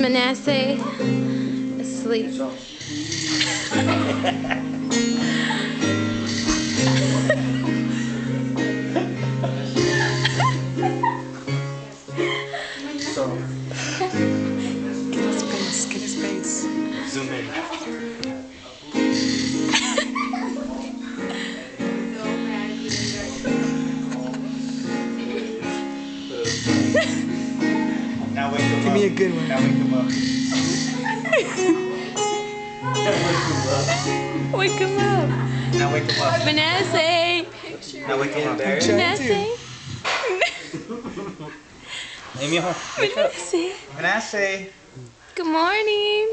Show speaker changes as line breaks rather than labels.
Menasae asleep.
Get his face. Zoom in. Now wake him up. Give me a good one. Now wake him up.
Wake him up.
Now wake him up.
Menasae.
Now wake him up.
Menasae.
Amy,
Menasae.
Menasae.
Good morning.